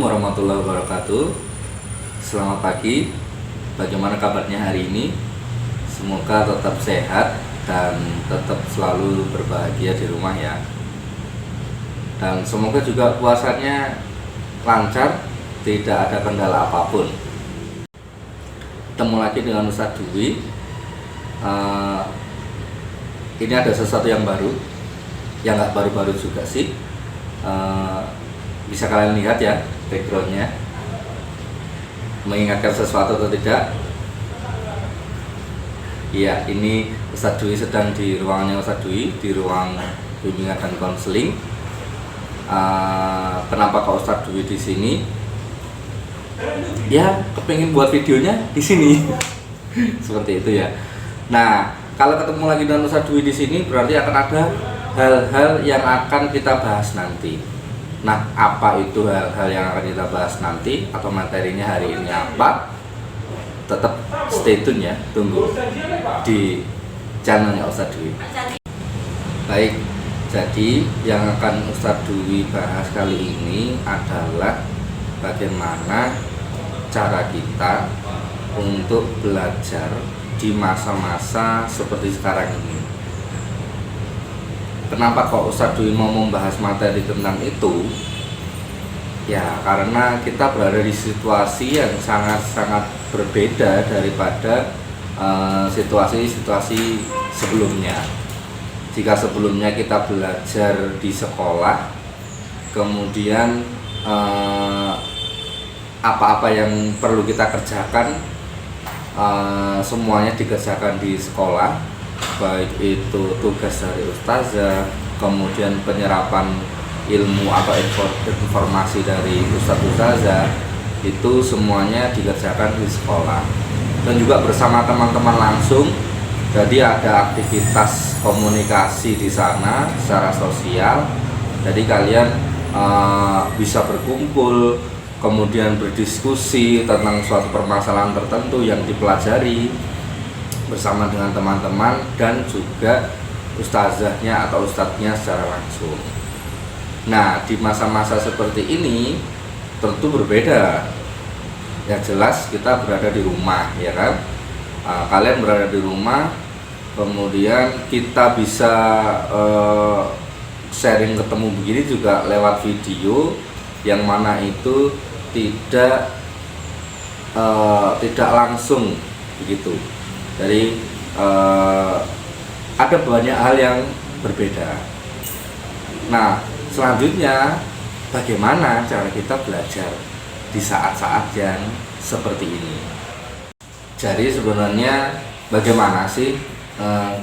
Assalamualaikum warahmatullahi wabarakatuh. Selamat pagi. Bagaimana kabarnya hari ini? Semoga tetap sehat dan tetap selalu berbahagia di rumah ya. Dan semoga juga puasanya lancar, tidak ada kendala apapun. Ketemu lagi dengan Ustadz Dwi. Ini ada sesuatu yang baru, yang nggak baru-baru juga sih. Bisa kalian lihat ya backgroundnya, mengingatkan sesuatu atau tidak? Iya, ini Ustadz Dwi sedang di ruangannya Ustadz Dwi, di ruang bimbingan dan konseling. Kenapa kok Ustadz Dwi di sini? Ya, kepengen buat videonya di sini. Seperti itu ya. Nah, kalau ketemu lagi dengan Ustadz Dwi di sini, berarti akan ada hal-hal yang akan kita bahas nanti. Nah, apa itu hal-hal yang akan kita bahas nanti atau materinya hari ini apa? Tetap stay tune ya, tunggu di channelnya Ustadz Dwi. Baik, jadi yang akan Ustadz Dwi bahas kali ini adalah bagaimana cara kita untuk belajar di masa-masa seperti sekarang ini. Kenapa kok Ustadz Dwi mau membahas materi tentang itu? Ya, karena kita berada di situasi yang sangat-sangat berbeda daripada situasi-situasi sebelumnya. Jika sebelumnya kita belajar di sekolah, kemudian apa-apa yang perlu kita kerjakan semuanya dikerjakan di sekolah, baik itu tugas dari ustazah, kemudian penyerapan ilmu atau informasi dari ustazah, itu semuanya dikerjakan di sekolah dan juga bersama teman-teman langsung. Jadi ada aktivitas komunikasi di sana secara sosial. Jadi kalian bisa berkumpul, kemudian berdiskusi tentang suatu permasalahan tertentu yang dipelajari bersama dengan teman-teman dan juga ustazahnya atau ustadznya secara langsung. Nah, di masa-masa seperti ini tentu berbeda. Yang jelas kita berada di rumah, ya kan? Kalian berada di rumah, kemudian kita bisa sharing ketemu begini juga lewat video, yang mana itu tidak langsung begitu. Jadi ada banyak hal yang berbeda. Nah, selanjutnya bagaimana cara kita belajar di saat-saat yang seperti ini? Jadi sebenarnya bagaimana sih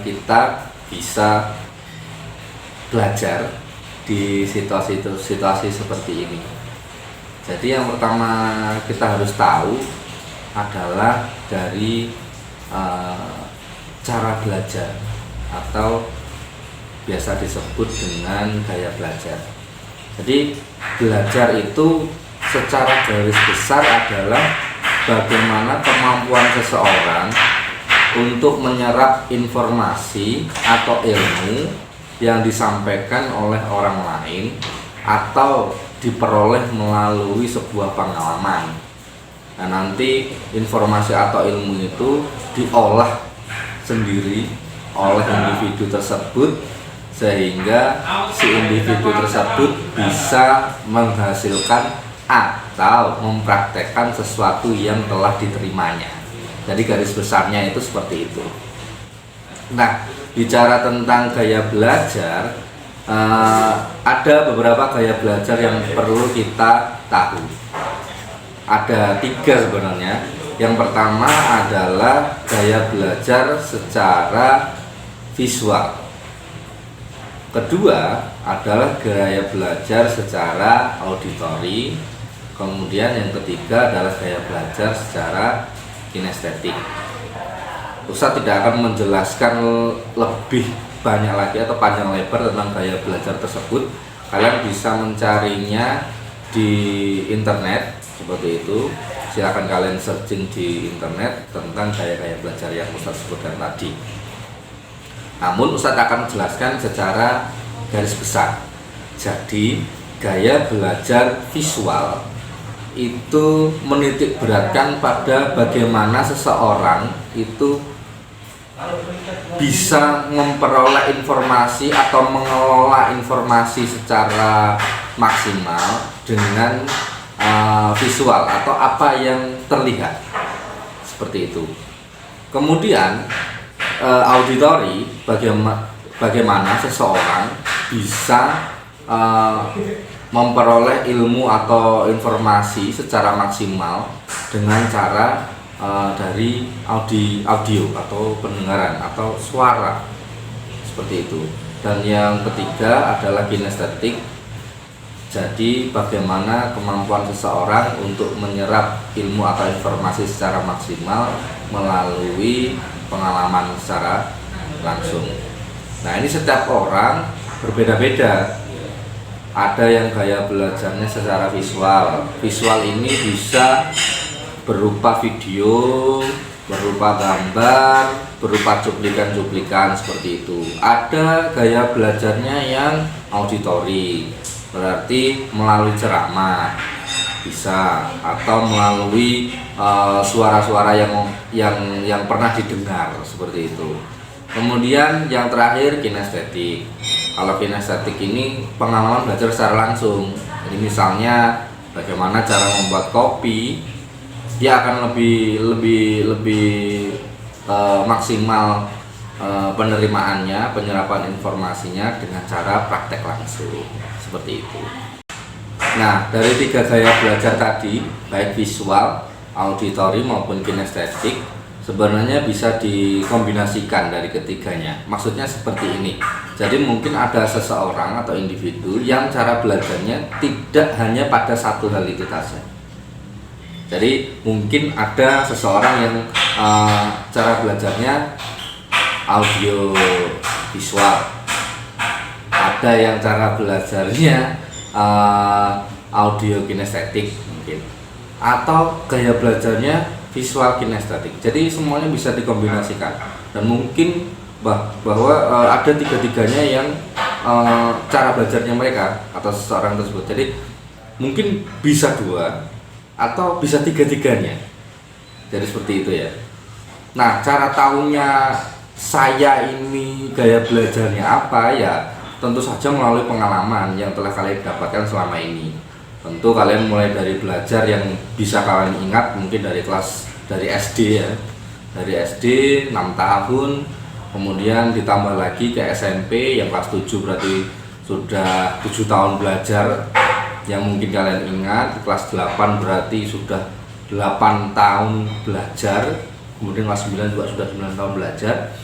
kita bisa belajar di situasi seperti ini? Jadi yang pertama kita harus tahu adalah dari cara belajar atau biasa disebut dengan gaya belajar. Jadi belajar itu secara garis besar adalah bagaimana kemampuan seseorang untuk menyerap informasi atau ilmu yang disampaikan oleh orang lain atau diperoleh melalui sebuah pengalaman. Nah, nanti informasi atau ilmu itu diolah sendiri oleh individu tersebut sehingga si individu tersebut bisa menghasilkan atau mempraktekkan sesuatu yang telah diterimanya. Jadi garis besarnya itu seperti itu. Nah, bicara tentang gaya belajar, ada beberapa gaya belajar yang perlu kita tahu. Ada 3 sebenarnya. Yang pertama adalah gaya belajar secara visual. Kedua adalah gaya belajar secara auditori. Kemudian yang ketiga adalah gaya belajar secara kinestetik. Ustadz tidak akan menjelaskan lebih banyak lagi atau panjang lebar tentang gaya belajar tersebut. Kalian bisa mencarinya di internet seperti itu. Silahkan kalian searching di internet tentang gaya-gaya belajar yang Ustadz sebutkan tadi. Namun Ustadz akan menjelaskan secara garis besar. Jadi gaya belajar visual itu menitik beratkan pada bagaimana seseorang itu bisa memperoleh informasi atau mengelola informasi secara maksimal dengan visual atau apa yang terlihat, seperti itu. Kemudian auditori, bagaimana seseorang bisa memperoleh ilmu atau informasi secara maksimal dengan cara dari audio atau pendengaran atau suara, seperti itu. Dan yang ketiga adalah kinestetik. Jadi bagaimana kemampuan seseorang untuk menyerap ilmu atau informasi secara maksimal melalui pengalaman secara langsung. Nah, ini setiap orang berbeda-beda. Ada yang gaya belajarnya secara visual. Visual ini bisa berupa video, berupa gambar, berupa cuplikan-cuplikan, seperti itu. Ada gaya belajarnya yang auditori, berarti melalui ceramah bisa, atau melalui suara-suara yang pernah didengar, seperti itu. Kemudian yang terakhir kinestetik. Kalau kinestetik ini pengalaman belajar secara langsung. Jadi misalnya bagaimana cara membuat kopi, dia akan lebih maksimal penerimaannya, penyerapan informasinya dengan cara praktek langsung, seperti itu. Nah, dari 3 gaya belajar tadi, baik visual, auditori maupun kinestetik, sebenarnya bisa dikombinasikan dari ketiganya. Maksudnya seperti ini. Jadi mungkin ada seseorang atau individu yang cara belajarnya tidak hanya pada satu hal itu saja. Jadi mungkin ada seseorang yang cara belajarnya audio visual, ada yang cara belajarnya audio kinestetik mungkin, atau gaya belajarnya visual kinestetik. Jadi semuanya bisa dikombinasikan, dan mungkin bahwa ada tiga-tiganya yang cara belajarnya mereka atau seseorang tersebut. Jadi mungkin bisa 2 atau bisa 3-tiganya. Jadi seperti itu ya. Nah, cara tahunya saya ini gaya belajarnya apa ya, tentu saja melalui pengalaman yang telah kalian dapatkan selama ini. Tentu kalian mulai dari belajar yang bisa kalian ingat, mungkin dari SD ya, dari SD 6 tahun, kemudian ditambah lagi ke SMP yang kelas 7, berarti sudah 7 tahun belajar yang mungkin kalian ingat. Kelas 8 berarti sudah 8 tahun belajar, kemudian kelas 9 juga sudah 9 tahun belajar.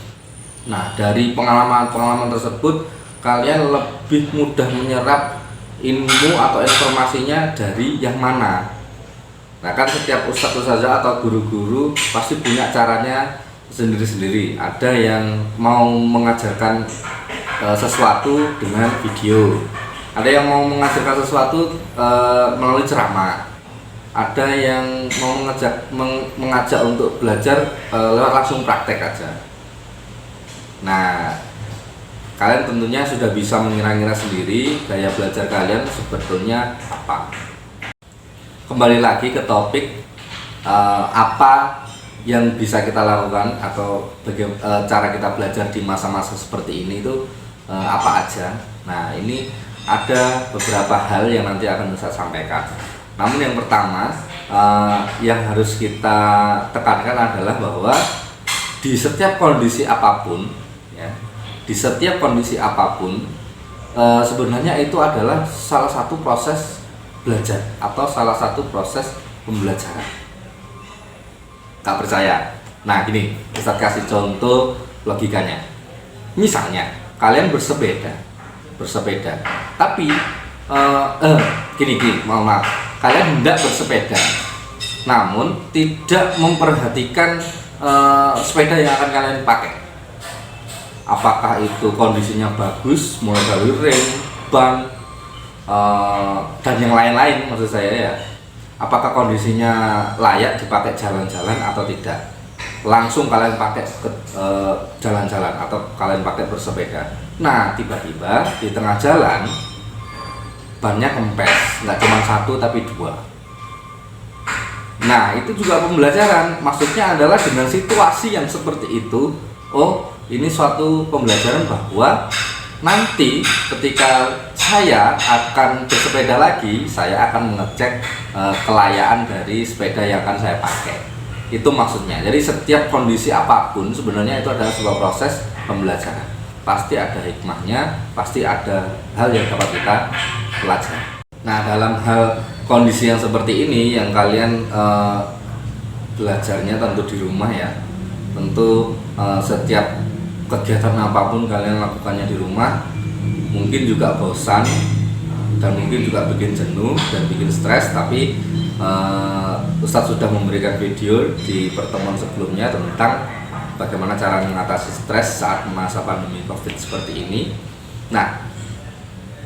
Nah, dari pengalaman-pengalaman tersebut kalian lebih mudah menyerap ilmu atau informasinya dari yang mana. Nah, kan setiap ustadz-ustazah atau guru-guru pasti punya caranya sendiri-sendiri. Ada yang mau mengajarkan sesuatu dengan video, ada yang mau mengajarkan sesuatu melalui ceramah, ada yang mau mengajak untuk belajar lewat langsung praktek aja. Nah, kalian tentunya sudah bisa mengira-ngira sendiri gaya belajar kalian sebetulnya apa. Kembali lagi ke topik, apa yang bisa kita lakukan atau cara kita belajar di masa-masa seperti ini itu apa aja. Nah, ini ada beberapa hal yang nanti akan saya sampaikan. Namun yang pertama yang harus kita tekankan adalah bahwa di setiap kondisi apapun ya, di setiap kondisi apapun sebenarnya itu adalah salah satu proses belajar atau salah satu proses pembelajaran. Tak percaya? Nah, gini, Ustadz kasih contoh logikanya. Misalnya kalian bersepeda, tapi gini, maaf, kalian hendak bersepeda, namun tidak memperhatikan sepeda yang akan kalian pakai. Apakah itu kondisinya bagus, mulai dari rem, ban, dan yang lain-lain, maksud saya ya. Apakah kondisinya layak dipakai jalan-jalan atau tidak? Langsung kalian pakai ke jalan-jalan atau kalian pakai bersepeda. Nah, tiba-tiba di tengah jalan bannya kempes, nggak cuma 1 tapi 2. Nah, itu juga pembelajaran. Maksudnya adalah dengan situasi yang seperti itu, oh, ini suatu pembelajaran bahwa nanti ketika saya akan bersepeda lagi, saya akan mengecek kelayaan dari sepeda yang akan saya pakai. Itu maksudnya. Jadi setiap kondisi apapun sebenarnya itu adalah sebuah proses pembelajaran. Pasti ada hikmahnya, pasti ada hal yang dapat kita pelajari. Nah, dalam hal kondisi yang seperti ini yang kalian belajarnya tentu di rumah ya. Tentu setiap kegiatan apapun kalian lakukannya di rumah, mungkin juga bosan dan mungkin juga bikin jenuh dan bikin stres, tapi Ustadz sudah memberikan video di pertemuan sebelumnya tentang bagaimana cara mengatasi stres saat masa pandemi COVID seperti ini. Nah,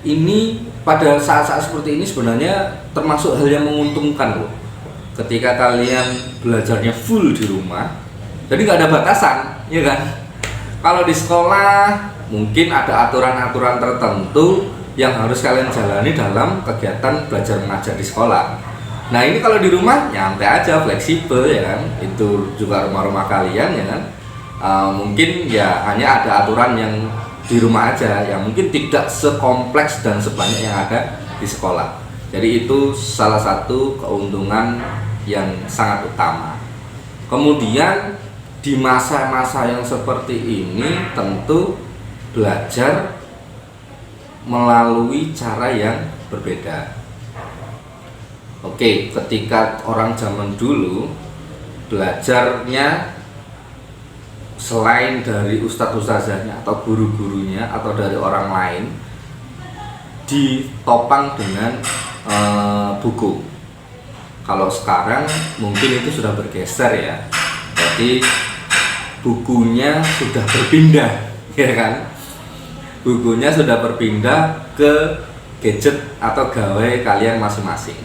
ini pada saat-saat seperti ini sebenarnya termasuk hal yang menguntungkan loh. Ketika kalian belajarnya full di rumah, jadi nggak ada batasan, ya kan? Kalau di sekolah mungkin ada aturan-aturan tertentu yang harus kalian jalani dalam kegiatan belajar mengajar di sekolah. Nah, ini kalau di rumah nyantai aja, fleksibel ya kan? Itu juga rumah-rumah kalian ya kan? Mungkin ya hanya ada aturan yang di rumah aja, yang mungkin tidak sekompleks dan sebanyak yang ada di sekolah. Jadi itu salah satu keuntungan yang sangat utama. Kemudian di masa-masa yang seperti ini tentu belajar melalui cara yang berbeda. Oke, ketika orang zaman dulu belajarnya selain dari ustadz-ustazahnya atau guru-gurunya atau dari orang lain, ditopang dengan buku. Kalau sekarang mungkin itu sudah bergeser ya, jadi bukunya sudah berpindah, ya kan? Bukunya sudah berpindah ke gadget atau gawai kalian masing-masing.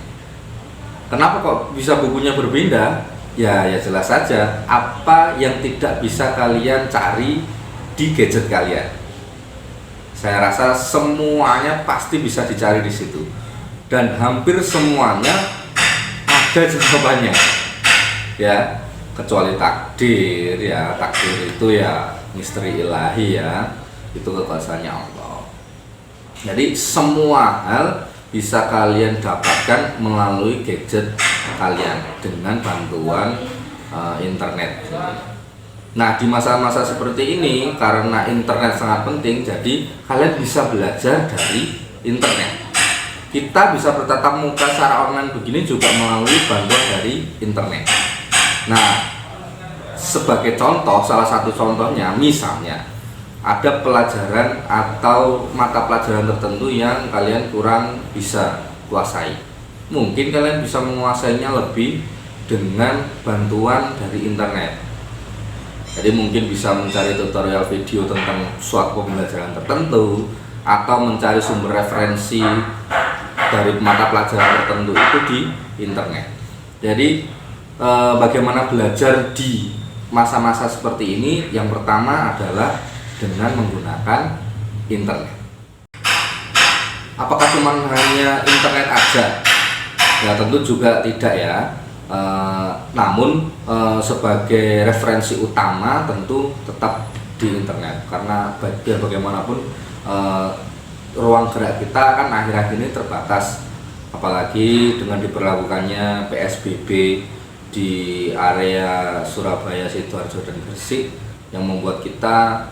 Kenapa kok bisa bukunya berpindah? Ya jelas saja, apa yang tidak bisa kalian cari di gadget kalian. Saya rasa semuanya pasti bisa dicari di situ. Dan hampir semuanya ada jawabannya. Ya, kecuali takdir ya. Takdir itu ya misteri ilahi ya. Itu kekuasaannya Allah. Jadi semua hal bisa kalian dapatkan melalui gadget kalian dengan bantuan internet. Nah, di masa-masa seperti ini karena internet sangat penting, jadi kalian bisa belajar dari internet. Kita bisa bertatap muka secara online begini juga melalui bantuan dari internet. Nah, sebagai contoh, salah satu contohnya misalnya ada pelajaran atau mata pelajaran tertentu yang kalian kurang bisa kuasai. Mungkin kalian bisa menguasainya lebih dengan bantuan dari internet. Jadi mungkin bisa mencari tutorial video tentang suatu pembelajaran tertentu, atau mencari sumber referensi dari mata pelajaran tertentu itu di internet. Jadi bagaimana belajar di masa-masa seperti ini? Yang pertama adalah dengan menggunakan internet. Apakah cuma hanya internet aja? Ya tentu juga tidak ya. Namun sebagai referensi utama tentu tetap di internet, karena biar bagaimanapun ruang gerak kita kan akhir-akhir ini terbatas, apalagi dengan diberlakukannya PSBB di area Surabaya, Sidoarjo dan Gresik, yang membuat kita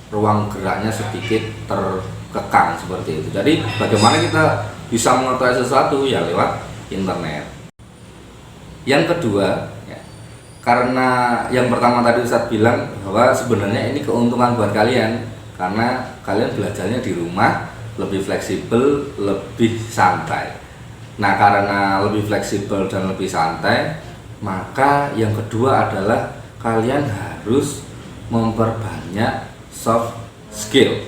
ruang geraknya sedikit terkekang seperti itu. Jadi bagaimana kita bisa mengetahui sesuatu ya lewat internet. Yang kedua ya, karena yang pertama tadi Ustadz bilang bahwa sebenarnya ini keuntungan buat kalian, karena kalian belajarnya di rumah lebih fleksibel, lebih santai. Nah, karena lebih fleksibel dan lebih santai, maka yang kedua adalah kalian harus memperbanyak soft skill.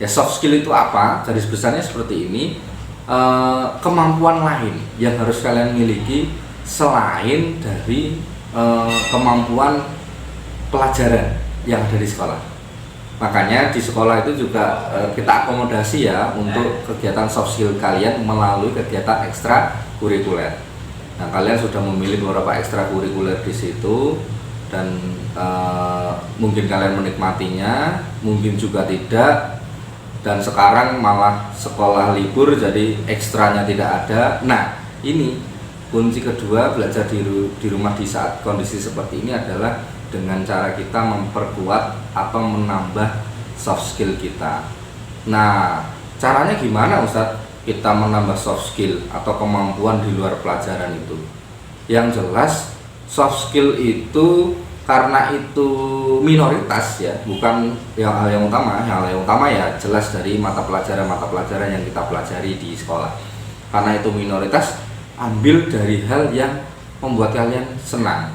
Ya, soft skill itu apa? Garis besarnya seperti ini. Kemampuan lain yang harus kalian miliki selain dari kemampuan pelajaran yang ada di sekolah. Makanya di sekolah itu juga kita akomodasi ya untuk kegiatan soft skill kalian melalui kegiatan ekstra kurikuler. Nah, kalian sudah memilih beberapa ekstrakurikuler di situ dan mungkin kalian menikmatinya, mungkin juga tidak. Dan sekarang malah sekolah libur jadi ekstranya tidak ada. Nah, ini kunci kedua belajar di rumah di saat kondisi seperti ini adalah dengan cara kita memperkuat atau menambah soft skill kita. Nah, caranya gimana Ustadz? Kita menambah soft skill atau kemampuan di luar pelajaran itu. Yang jelas soft skill itu karena itu minoritas ya, bukan hal yang utama. Hal yang utama ya jelas dari mata pelajaran yang kita pelajari di sekolah. Karena itu minoritas, ambil dari hal yang membuat kalian senang.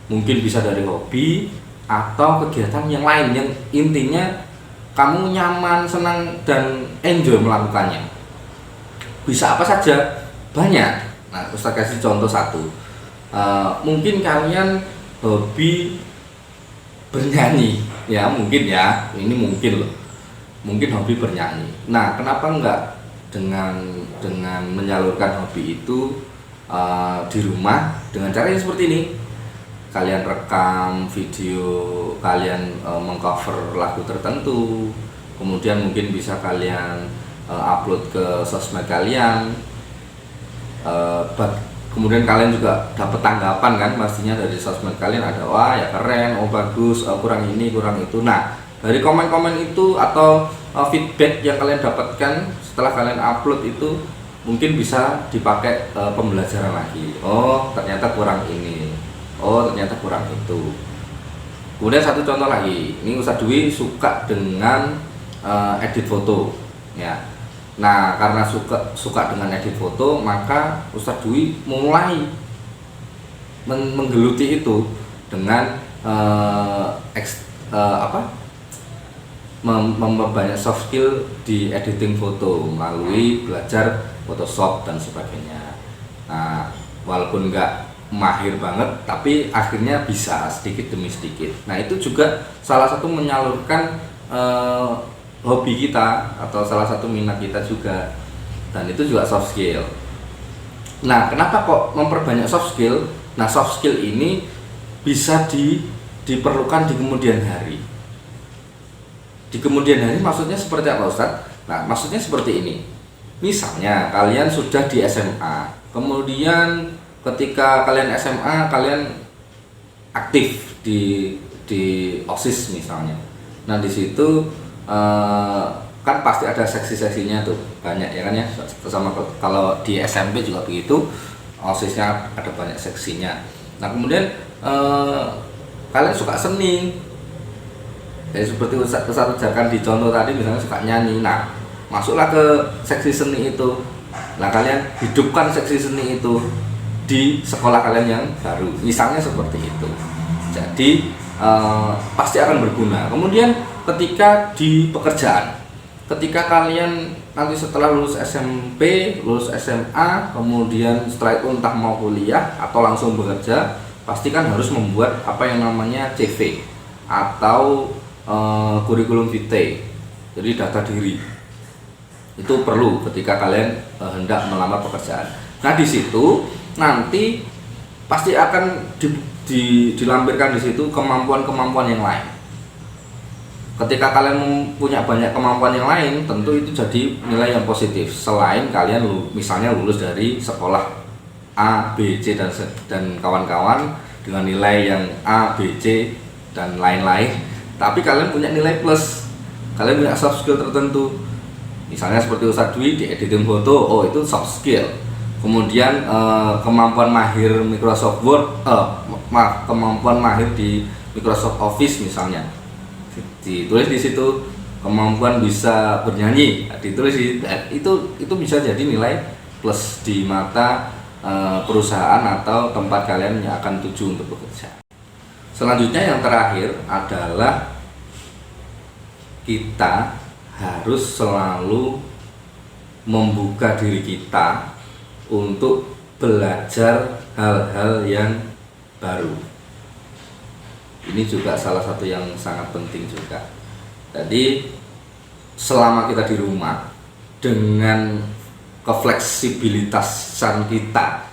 Mungkin bisa dari hobi atau kegiatan yang lain yang intinya kamu nyaman, senang dan enjoy melakukannya. Bisa apa saja, banyak. Nah, Ustaz kasih contoh satu. Mungkin kalian hobi bernyanyi, ya mungkin ya, ini mungkin loh, mungkin hobi bernyanyi. Nah, kenapa enggak dengan menyalurkan hobi itu di rumah dengan cara yang seperti ini? Kalian rekam video, kalian mengcover lagu tertentu, kemudian mungkin bisa kalian upload ke sosmed kalian, kemudian kalian juga dapat tanggapan kan pastinya dari sosmed kalian, ada wah ya keren, oh bagus, kurang ini kurang itu. Nah, dari komen-komen itu atau feedback yang kalian dapatkan setelah kalian upload itu mungkin bisa dipakai pembelajaran lagi. Oh ternyata kurang ini, oh ternyata kurang itu. Kemudian satu contoh lagi, ini Ustadz Dwi suka dengan edit foto ya. Nah, karena suka dengan edit foto, maka Ustadz Dwi mulai menggeluti itu dengan memperbanyak soft skill di editing foto melalui belajar Photoshop dan sebagainya. Nah, walaupun nggak mahir banget, tapi akhirnya bisa sedikit demi sedikit. Nah, itu juga salah satu menyalurkan hobi kita atau salah satu minat kita juga, dan itu juga soft skill. Nah, kenapa kok memperbanyak soft skill? Nah, soft skill ini bisa diperlukan di kemudian hari. Di kemudian hari maksudnya seperti apa Ustadz? Nah, maksudnya seperti ini. Misalnya kalian sudah di SMA, kemudian ketika kalian SMA kalian aktif di OSIS misalnya. Nah, di situ kan pasti ada seksi-seksinya tuh, banyak ya kan ya, sama kalau di SMP juga begitu, OSISnya ada banyak seksinya. Nah, kemudian kalian suka seni, jadi seperti Ustadz ajarkan di contoh tadi, misalnya suka nyanyi. Nah, masuklah ke seksi seni itu. Nah, kalian hidupkan seksi seni itu di sekolah kalian yang baru, misalnya seperti itu. Jadi pasti akan berguna. Kemudian ketika di pekerjaan, ketika kalian nanti setelah lulus SMP, lulus SMA, kemudian setelah itu entah mau kuliah atau langsung bekerja, pasti kan harus membuat apa yang namanya CV atau kurikulum vitae, jadi data diri. Itu perlu ketika kalian hendak melamar pekerjaan. Nah, di situ nanti pasti akan dilampirkan di situ kemampuan-kemampuan yang lain. Ketika kalian punya banyak kemampuan yang lain, tentu itu jadi nilai yang positif. Selain kalian misalnya lulus dari sekolah A, B, C dan kawan-kawan dengan nilai yang A, B, C dan lain-lain, tapi kalian punya nilai plus, kalian punya soft skill tertentu. Misalnya seperti Ustadz Dwi di editing foto, oh itu soft skill. Kemudian kemampuan mahir Microsoft Word, kemampuan mahir di Microsoft Office misalnya, ditulis di situ. Kemampuan bisa bernyanyi, ditulis itu bisa jadi nilai plus di mata perusahaan atau tempat kalian yang akan tuju untuk bekerja. Selanjutnya yang terakhir adalah kita harus selalu membuka diri kita untuk belajar hal-hal yang baru. Ini juga salah satu yang sangat penting juga. Jadi selama kita di rumah dengan kefleksibilitasan kita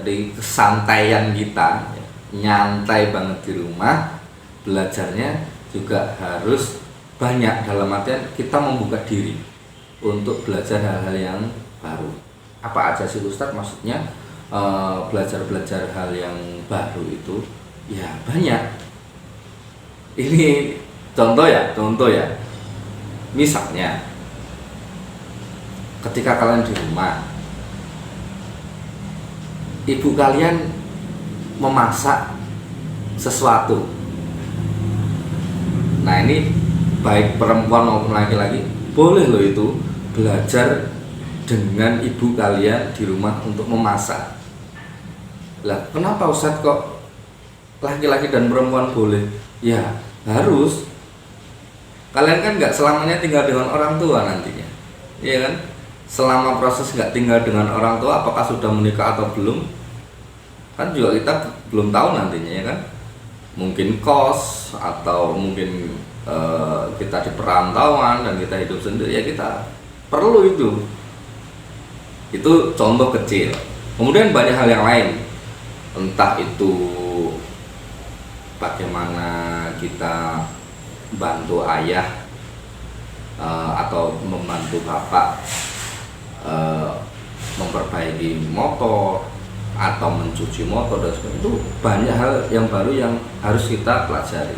dari kesantaian kita, ya, nyantai banget di rumah, belajarnya juga harus banyak, dalam artian kita membuka diri untuk belajar hal-hal yang baru. Apa aja sih Ustadz maksudnya belajar hal yang baru itu? Ya banyak. Ini contoh ya. Misalnya ketika kalian di rumah, ibu kalian memasak sesuatu. Nah ini baik perempuan maupun laki-laki boleh loh itu belajar dengan ibu kalian di rumah untuk memasak. Lah kenapa Ustadz kok laki-laki dan perempuan boleh? Ya harus. Kalian kan nggak selamanya tinggal dengan orang tua nantinya, iya kan? Selama proses nggak tinggal dengan orang tua, apakah sudah menikah atau belum, kan juga kita belum tahu nantinya, ya kan? Mungkin kos atau mungkin kita di perantauan dan kita hidup sendiri, ya kita perlu itu contoh kecil. Kemudian banyak hal yang lain, entah itu bagaimana kita bantu ayah atau membantu bapak memperbaiki motor atau mencuci motor dan sebagainya. Itu banyak hal yang baru yang harus kita pelajari,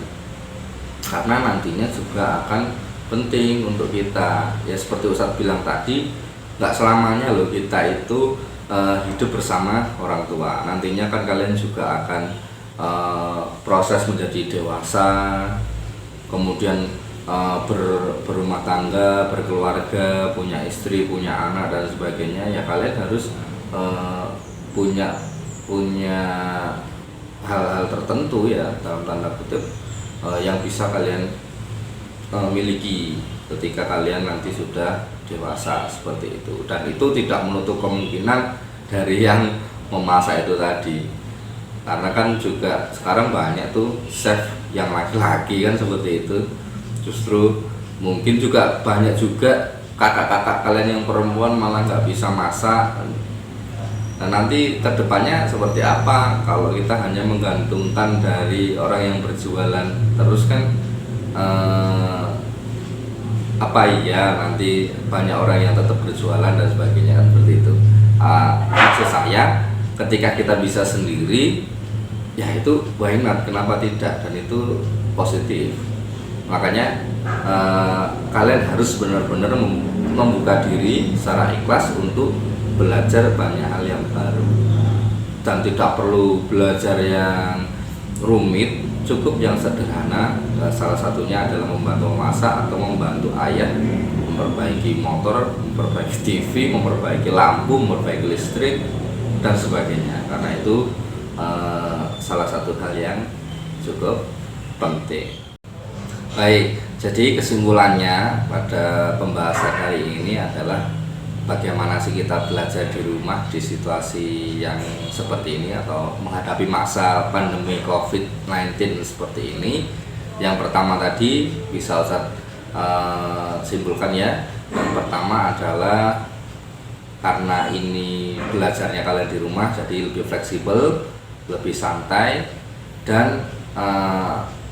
karena nantinya juga akan penting untuk kita. Ya seperti Ustadz bilang tadi, nggak selamanya loh kita itu hidup bersama orang tua. Nantinya kan kalian juga akan proses menjadi dewasa, kemudian berumah tangga, berkeluarga, punya istri, punya anak dan sebagainya. Ya kalian harus punya hal-hal tertentu ya, dalam tanda kutip, yang bisa kalian miliki ketika kalian nanti sudah dewasa seperti itu. Dan itu tidak menutup kemungkinan dari yang memasak itu tadi, karena kan juga sekarang banyak tuh chef yang laki-laki kan seperti itu. Justru mungkin juga banyak juga kakak-kakak kalian yang perempuan malah nggak bisa masak. Dan nanti kedepannya seperti apa kalau kita hanya menggantungkan dari orang yang berjualan terus kan, apa iya nanti banyak orang yang tetap berjualan dan sebagainya kan, seperti itu. Maksud saya ketika kita bisa sendiri, ya itu why not, kenapa tidak, dan itu positif. Makanya kalian harus benar-benar membuka diri secara ikhlas untuk belajar banyak hal yang baru, dan tidak perlu belajar yang rumit, cukup yang sederhana. Salah satunya adalah membantu memasak atau membantu ayah memperbaiki motor, memperbaiki TV, memperbaiki lampu, memperbaiki listrik dan sebagainya, karena itu salah satu hal yang cukup penting. Baik, jadi kesimpulannya pada pembahasan hari ini adalah bagaimana sih kita belajar di rumah di situasi yang seperti ini atau menghadapi masa pandemi COVID-19 seperti ini. Yang pertama tadi bisa Ustadz simpulkan ya. Yang pertama adalah karena ini belajarnya kalian di rumah, jadi lebih fleksibel, lebih santai, dan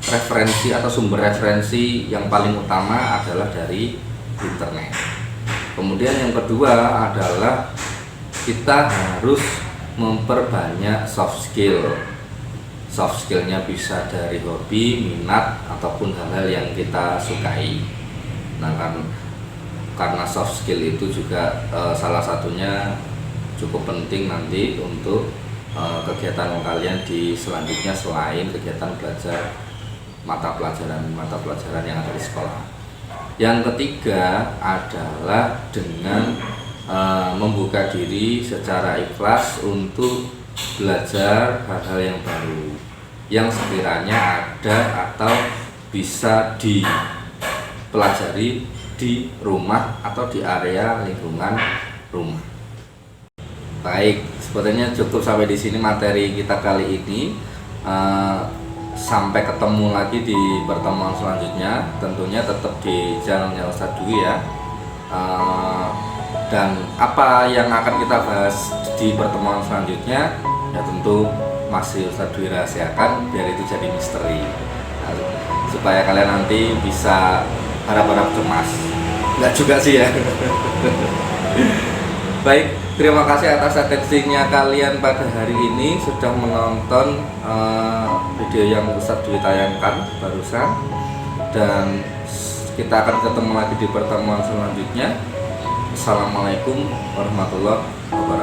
referensi atau sumber referensi yang paling utama adalah dari internet. Kemudian yang kedua adalah kita harus memperbanyak soft skill. Soft skillnya bisa dari hobi, minat, ataupun hal-hal yang kita sukai. Nah karena soft skill itu juga salah satunya cukup penting nanti untuk kegiatan kalian di selanjutnya selain kegiatan belajar mata pelajaran yang ada di sekolah. Yang ketiga adalah dengan membuka diri secara ikhlas untuk belajar hal-hal yang baru yang sekiranya ada atau bisa dipelajari di rumah atau di area lingkungan rumah. Baik, sepertinya cukup sampai di sini materi kita kali ini. Sampai ketemu lagi di pertemuan selanjutnya, tentunya tetap di channelnya Ustadz Dwi ya. Dan apa yang akan kita bahas di pertemuan selanjutnya ya tentu masih Ustadz Dwi rahasiakan biar itu jadi misteri. Nah, supaya kalian nanti bisa harap-harap cemas. Enggak juga sih ya. Baik, terima kasih atas atensinya kalian pada hari ini sudah menonton video yang Ustadz Dwi tayangkan barusan, dan kita akan ketemu lagi di pertemuan selanjutnya. Assalamualaikum warahmatullahi wabarakatuh.